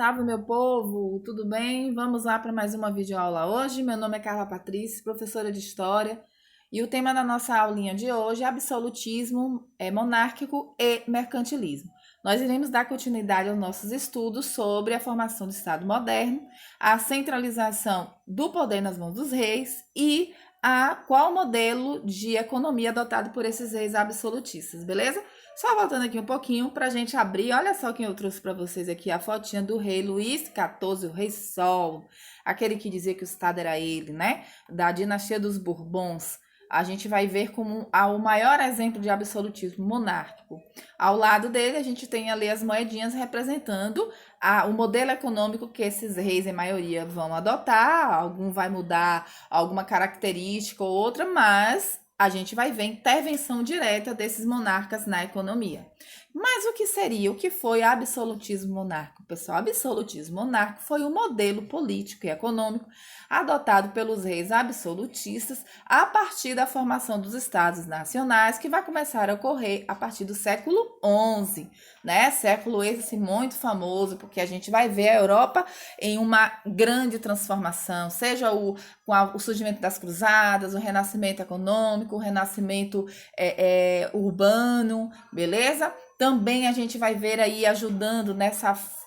Salve, meu povo, tudo bem? Vamos lá para mais uma videoaula hoje. Meu nome é Carla Patrícia, professora de História, e o tema da nossa aulinha de hoje é absolutismo monárquico e mercantilismo. Nós iremos dar continuidade aos nossos estudos sobre a formação do Estado moderno, a centralização do poder nas mãos dos reis e qual modelo de economia adotado por esses reis absolutistas, beleza? Só voltando aqui um pouquinho para a gente abrir, olha só quem eu trouxe para vocês aqui, a fotinha do rei Luís XIV, o rei Sol, aquele que dizia que o Estado era ele, né? Da dinastia dos Bourbons. A gente vai ver como o maior exemplo de absolutismo monárquico. Ao lado dele, a gente tem ali as moedinhas representando o modelo econômico que esses reis, em maioria, vão adotar. Algum vai mudar alguma característica ou outra, mas a gente vai ver intervenção direta desses monarcas na economia. Mas o que foi absolutismo monárquico, pessoal? Absolutismo monárquico foi um modelo político e econômico adotado pelos reis absolutistas a partir da formação dos estados nacionais, que vai começar a ocorrer a partir do século XI, né? Século esse muito famoso, porque a gente vai ver a Europa em uma grande transformação, seja com o surgimento das cruzadas, o renascimento econômico, o renascimento urbano, beleza? Também a gente vai ver aí ajudando nessas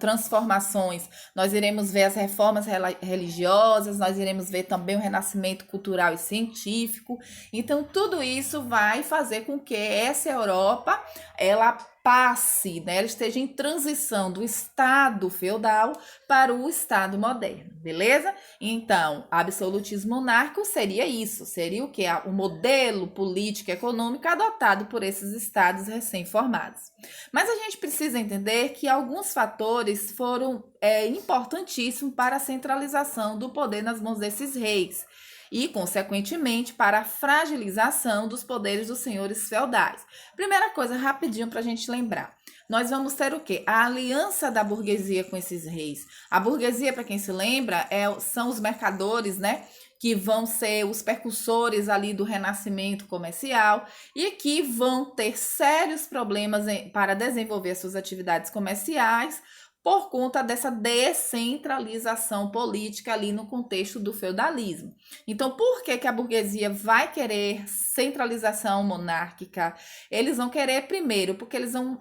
transformações. Nós iremos ver as reformas religiosas, nós iremos ver também o renascimento cultural e científico. Então, tudo isso vai fazer com que essa Europa, ela passe, né? Ela esteja em transição do Estado feudal para o Estado moderno, beleza? Então, absolutismo monárquico seria isso, seria o quê? O modelo político e econômico adotado por esses estados recém-formados. Mas a gente precisa entender que alguns fatores foram importantíssimos para a centralização do poder nas mãos desses reis e, consequentemente, para a fragilização dos poderes dos senhores feudais. Primeira coisa, rapidinho para a gente lembrar. Nós vamos ter o quê? A aliança da burguesia com esses reis. A burguesia, para quem se lembra, são os mercadores, né? Que vão ser os percussores ali do renascimento comercial e que vão ter sérios problemas para desenvolver suas atividades comerciais por conta dessa descentralização política ali no contexto do feudalismo. Então, por que a burguesia vai querer centralização monárquica? Eles vão querer, primeiro, porque eles vão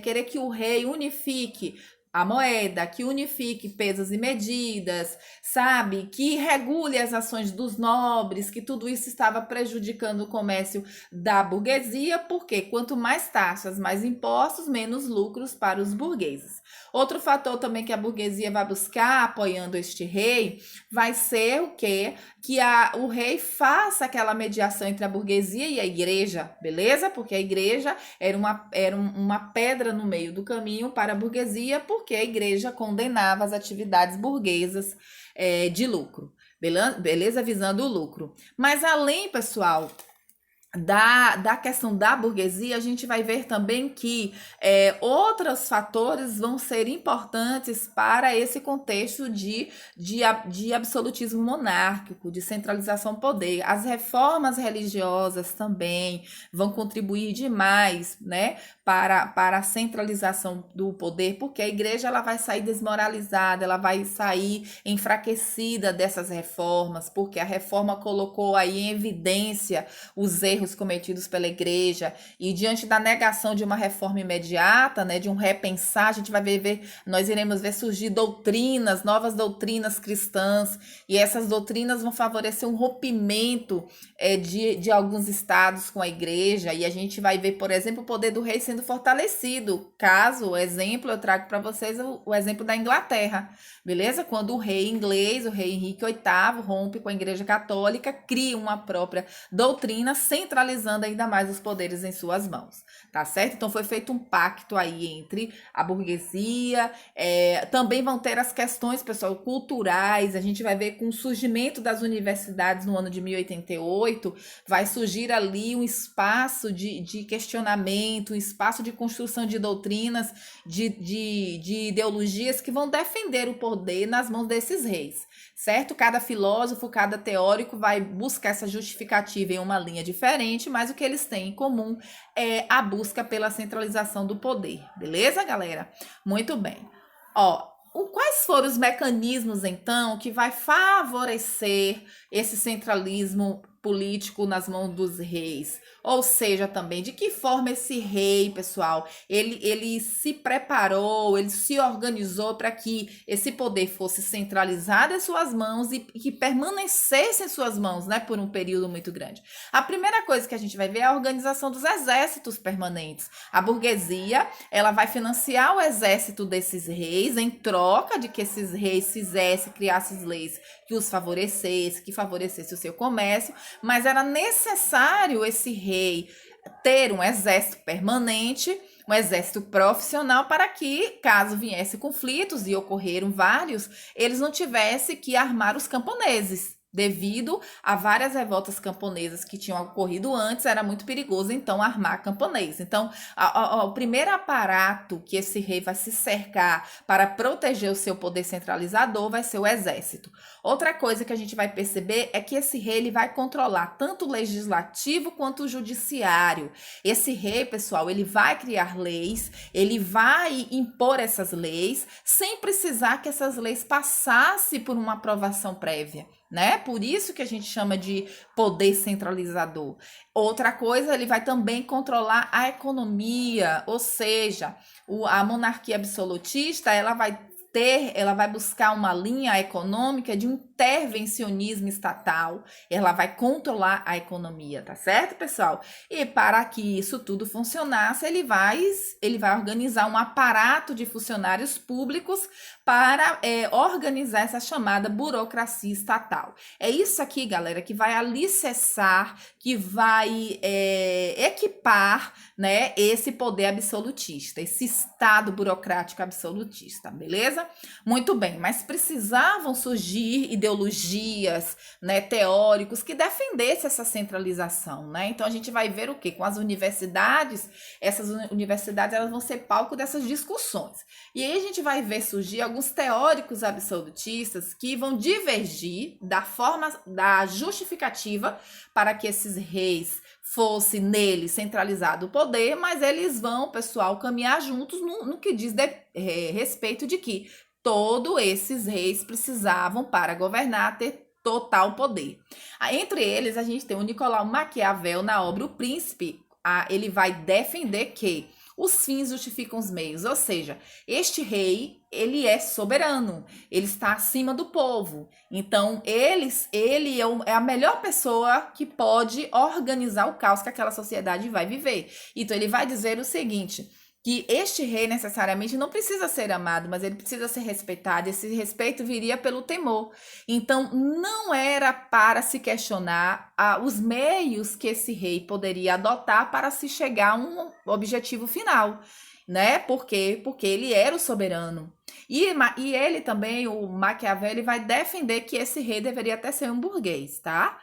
querer que o rei unifique a moeda, que unifique pesos e medidas, sabe? Que regule as ações dos nobres, que tudo isso estava prejudicando o comércio da burguesia, porque quanto mais taxas, mais impostos, menos lucros para os burgueses. Outro fator também que a burguesia vai buscar, apoiando este rei, vai ser o quê? Que o rei faça aquela mediação entre a burguesia e a igreja, beleza? Porque a igreja era uma pedra no meio do caminho para a burguesia, porque a igreja condenava as atividades burguesas de lucro, beleza? Visando o lucro. Mas além, pessoal, da questão da burguesia, a gente vai ver também que outros fatores vão ser importantes para esse contexto de absolutismo monárquico, de centralização do poder. As reformas religiosas também vão contribuir demais, né, para a centralização do poder, porque a igreja ela vai sair desmoralizada, ela vai sair enfraquecida dessas reformas, porque a reforma colocou aí em evidência os erros cometidos pela igreja, e diante da negação de uma reforma imediata, né, de um repensar, a gente vai nós iremos ver surgir novas doutrinas cristãs, e essas doutrinas vão favorecer um rompimento de alguns estados com a igreja, e a gente vai ver, por exemplo, o poder do rei sendo fortalecido. Eu trago para vocês o exemplo da Inglaterra, beleza? Quando o rei inglês, o rei Henrique VIII, rompe com a igreja católica, cria uma própria doutrina, centralizando ainda mais os poderes em suas mãos, tá certo? Então foi feito um pacto aí entre a burguesia, também vão ter as questões, pessoal, culturais. A gente vai ver com o surgimento das universidades no ano de 1088, vai surgir ali um espaço de questionamento, um espaço de construção de doutrinas, de ideologias que vão defender o poder nas mãos desses reis, certo? Cada filósofo, cada teórico vai buscar essa justificativa em uma linha diferente, mas o que eles têm em comum é a busca pela centralização do poder, beleza, galera? Muito bem. Ó, quais foram os mecanismos, então, que vai favorecer esse centralismo político nas mãos dos reis? Ou seja, também, de que forma esse rei, pessoal, ele se preparou, ele se organizou para que esse poder fosse centralizado em suas mãos e que permanecesse em suas mãos, né, por um período muito grande. A primeira coisa que a gente vai ver é a organização dos exércitos permanentes. A burguesia, ela vai financiar o exército desses reis em troca de que esses reis criassem leis que os favorecesse, que favorecesse o seu comércio, mas era necessário esse rei ter um exército permanente, um exército profissional, para que, caso viesse conflitos, e ocorreram vários, eles não tivessem que armar os camponeses. Devido a várias revoltas camponesas que tinham ocorrido antes, era muito perigoso, então, armar camponês. Então, o primeiro aparato que esse rei vai se cercar para proteger o seu poder centralizador vai ser o exército. Outra coisa que a gente vai perceber é que esse rei ele vai controlar tanto o legislativo quanto o judiciário. Esse rei, pessoal, ele vai criar leis, ele vai impor essas leis, sem precisar que essas leis passassem por uma aprovação prévia, né? Por isso que a gente chama de poder centralizador. Outra coisa, ele vai também controlar a economia, ou seja, a monarquia absolutista, ela vai buscar uma linha econômica de um intervencionismo estatal. Ela vai controlar a economia, tá certo, pessoal? E para que isso tudo funcionasse, ele vai organizar um aparato de funcionários públicos para organizar essa chamada burocracia estatal. É isso aqui, galera, que vai alicerçar, que vai equipar, né, esse poder absolutista, esse estado burocrático absolutista, beleza? Muito bem, mas precisavam surgir ideologias, né, teóricos que defendessem essa centralização, né? Então a gente vai ver o quê? Com as universidades, essas universidades elas vão ser palco dessas discussões. E aí a gente vai ver surgir alguns teóricos absolutistas que vão divergir da justificativa para que esses reis fosse nele centralizado o poder, mas eles vão, pessoal, caminhar juntos no que diz respeito de que todos esses reis precisavam, para governar, ter total poder. Entre eles, a gente tem o Nicolau Maquiavel na obra O Príncipe. Ele vai defender que os fins justificam os meios, ou seja, este rei, ele é soberano, ele está acima do povo. Então, ele é a melhor pessoa que pode organizar o caos que aquela sociedade vai viver. Então, ele vai dizer o seguinte, que este rei necessariamente não precisa ser amado, mas ele precisa ser respeitado. Esse respeito viria pelo temor. Então, não era para se questionar os meios que esse rei poderia adotar para se chegar a um objetivo final, né? Por quê? Porque ele era o soberano. E ele também, o Maquiavel, ele vai defender que esse rei deveria até ser um burguês, tá?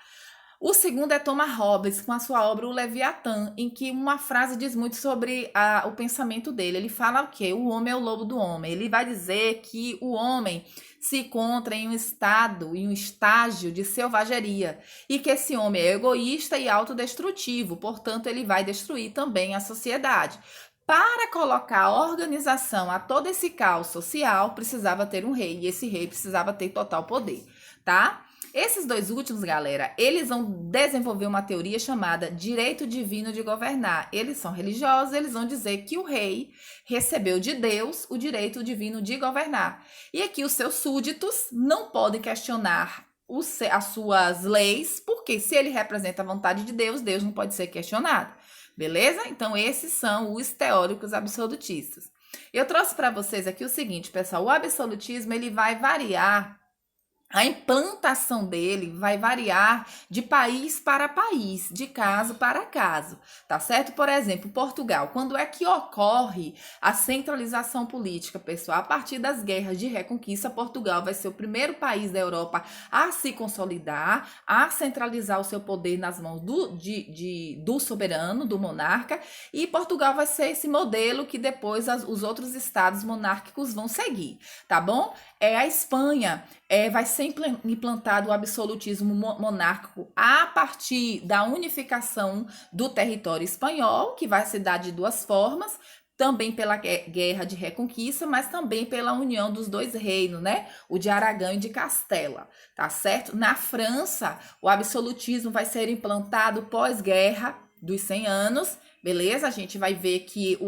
O segundo é Thomas Hobbes, com a sua obra O Leviatã, em que uma frase diz muito sobre o pensamento dele. Ele fala o quê? O homem é o lobo do homem. Ele vai dizer que o homem se encontra em um estágio de selvageria, e que esse homem é egoísta e autodestrutivo, portanto, ele vai destruir também a sociedade. Para colocar organização a todo esse caos social, precisava ter um rei, e esse rei precisava ter total poder, tá? Esses dois últimos, galera, eles vão desenvolver uma teoria chamada direito divino de governar. Eles são religiosos, eles vão dizer que o rei recebeu de Deus o direito divino de governar. E aqui os seus súditos não podem questionar as suas leis, porque se ele representa a vontade de Deus, Deus não pode ser questionado. Beleza? Então, esses são os teóricos absolutistas. Eu trouxe para vocês aqui o seguinte, pessoal, o absolutismo ele vai variar. A implantação dele vai variar de país para país, de caso para caso, tá certo? Por exemplo, Portugal, quando é que ocorre a centralização política, pessoal? A partir das guerras de reconquista, Portugal vai ser o primeiro país da Europa a se consolidar, a centralizar o seu poder nas mãos do soberano, do monarca, e Portugal vai ser esse modelo que depois os outros estados monárquicos vão seguir, tá bom? A Espanha vai ser implantado o absolutismo monárquico a partir da unificação do território espanhol, que vai se dar de duas formas, também pela guerra de reconquista, mas também pela união dos dois reinos, né? O de Aragão e de Castela, tá certo? Na França, o absolutismo vai ser implantado pós-guerra dos 100 anos, beleza? A gente vai ver que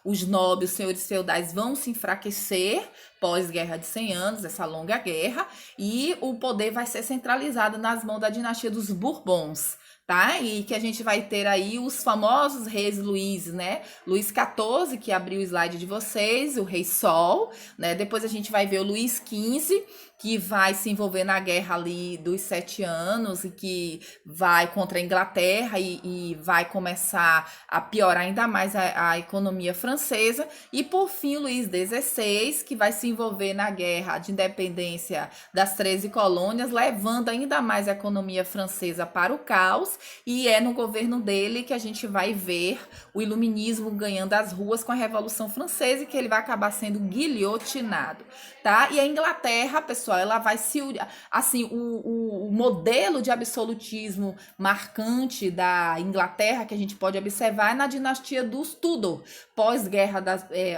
os nobres, os senhores feudais vão se enfraquecer pós-guerra de 100 anos, essa longa guerra, e o poder vai ser centralizado nas mãos da dinastia dos Bourbons, tá? E que a gente vai ter aí os famosos reis Luís, né? Luís XIV, que abriu o slide de vocês, o Rei Sol, né? Depois a gente vai ver o Luís XV, que vai se envolver na guerra ali dos 7 anos e que vai contra a Inglaterra e vai começar a piorar ainda mais a economia francesa. E por fim, o Luís XVI, que vai se envolver na guerra de independência das 13 colônias, levando ainda mais a economia francesa para o caos. E é no governo dele que a gente vai ver o iluminismo ganhando as ruas com a Revolução Francesa e que ele vai acabar sendo guilhotinado, tá? E a Inglaterra, pessoal, ela vai se... Assim, o modelo de absolutismo marcante da Inglaterra que a gente pode observar é na dinastia dos Tudor.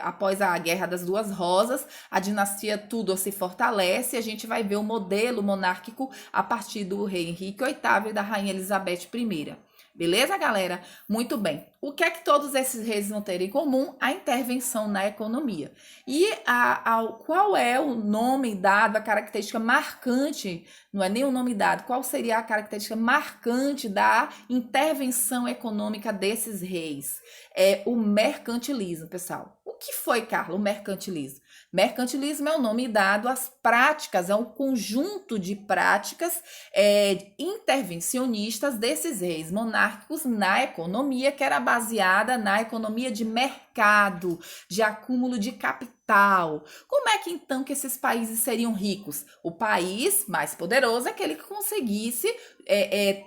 Após a Guerra das Duas Rosas, a dinastia Tudor se fortalece e a gente vai ver o modelo monárquico a partir do rei Henrique VIII e da rainha Elizabeth I. Beleza, galera? Muito bem. O que é que todos esses reis vão ter em comum? A intervenção na economia. E qual é o nome dado, a característica marcante, não é nem o nome dado, qual seria a característica marcante da intervenção econômica desses reis? É o mercantilismo, pessoal. O que foi, Carla, o mercantilismo? Mercantilismo é o nome dado às práticas, é um conjunto de práticas intervencionistas desses reis monárquicos na economia, que era baseada na economia de mercado, de acúmulo de capital. Como é que então que esses países seriam ricos? O país mais poderoso é aquele que conseguisse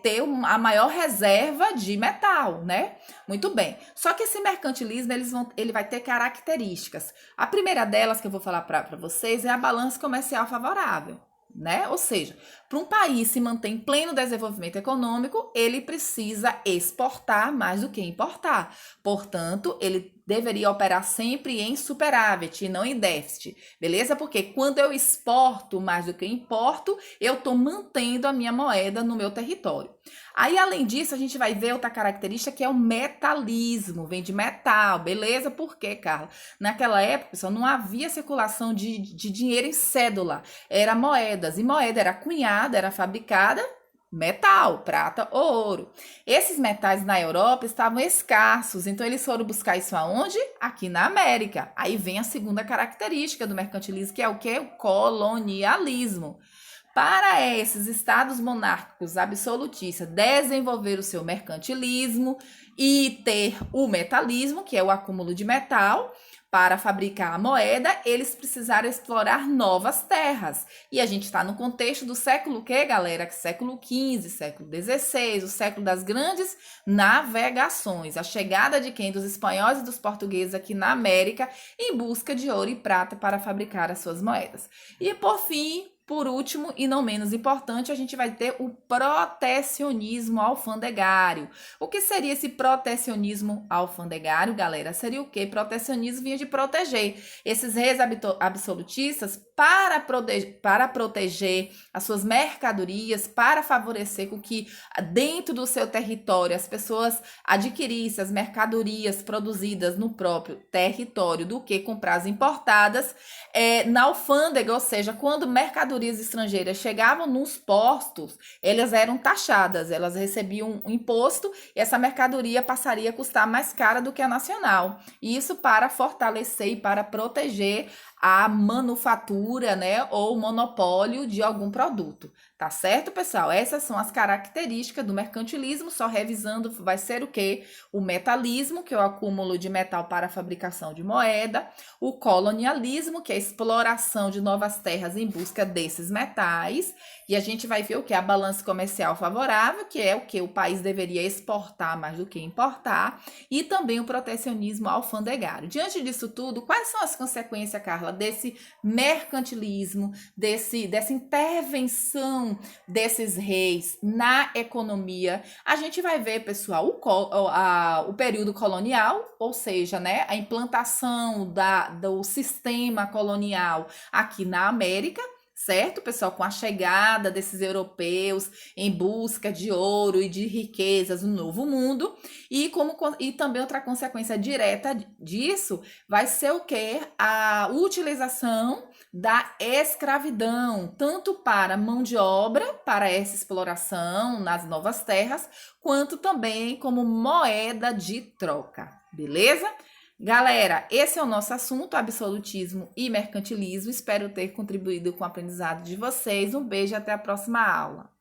ter a maior reserva de metal, né? Muito bem. Só que esse mercantilismo ele vai ter características. A primeira delas que eu vou falar para vocês é a balança comercial favorável, né? Ou seja, para um país se manter em pleno desenvolvimento econômico, ele precisa exportar mais do que importar. Portanto, ele deveria operar sempre em superávit e não em déficit, beleza? Porque quando eu exporto mais do que importo, eu estou mantendo a minha moeda no meu território. Aí, além disso, a gente vai ver outra característica que é o metalismo, vem de metal, beleza? Por quê, Carla? Naquela época, pessoal, não havia circulação de dinheiro em cédula, era moedas, e moeda era cunhada, era fabricada metal, prata ou ouro. Esses metais na Europa estavam escassos, então eles foram buscar isso aonde? Aqui na América. Aí vem a segunda característica do mercantilismo, que é o quê? O colonialismo. Para esses estados monárquicos absolutistas desenvolver o seu mercantilismo e ter o metalismo, que é o acúmulo de metal, para fabricar a moeda, eles precisaram explorar novas terras. E a gente está no contexto do século quê, galera? Século XV, século XVI, o século das grandes navegações. A chegada de quem? Dos espanhóis e dos portugueses aqui na América em busca de ouro e prata para fabricar as suas moedas. E por fim, por último, e não menos importante, a gente vai ter o protecionismo alfandegário. O que seria esse protecionismo alfandegário, galera? Seria o quê? Protecionismo vinha de proteger. Esses reis absolutistas, para proteger as suas mercadorias, para favorecer com que dentro do seu território as pessoas adquirissem as mercadorias produzidas no próprio território do que comprar as importadas, na alfândega, ou seja, quando mercadorias estrangeiras chegavam nos postos, elas eram taxadas, elas recebiam um imposto e essa mercadoria passaria a custar mais cara do que a nacional. Isso para fortalecer e para proteger a manufatura, né, ou monopólio de algum produto. Tá certo, pessoal? Essas são as características do mercantilismo, só revisando, vai ser o quê? O metalismo, que é o acúmulo de metal para a fabricação de moeda, o colonialismo, que é a exploração de novas terras em busca desses metais, e a gente vai ver o que? A balança comercial favorável, que é o que o país deveria exportar mais do que importar, e também o protecionismo alfandegário. Diante disso tudo, quais são as consequências, Carla, Carla, desse mercantilismo, dessa intervenção desses reis na economia. A gente vai ver, pessoal, o período colonial, ou seja, né, a implantação do sistema colonial aqui na América, certo, pessoal? Com a chegada desses europeus em busca de ouro e de riquezas no Novo Mundo. E também outra consequência direta disso vai ser o quê? A utilização da escravidão, tanto para mão de obra, para essa exploração nas novas terras, quanto também como moeda de troca, beleza? Galera, esse é o nosso assunto, absolutismo e mercantilismo. Espero ter contribuído com o aprendizado de vocês. Um beijo e até a próxima aula.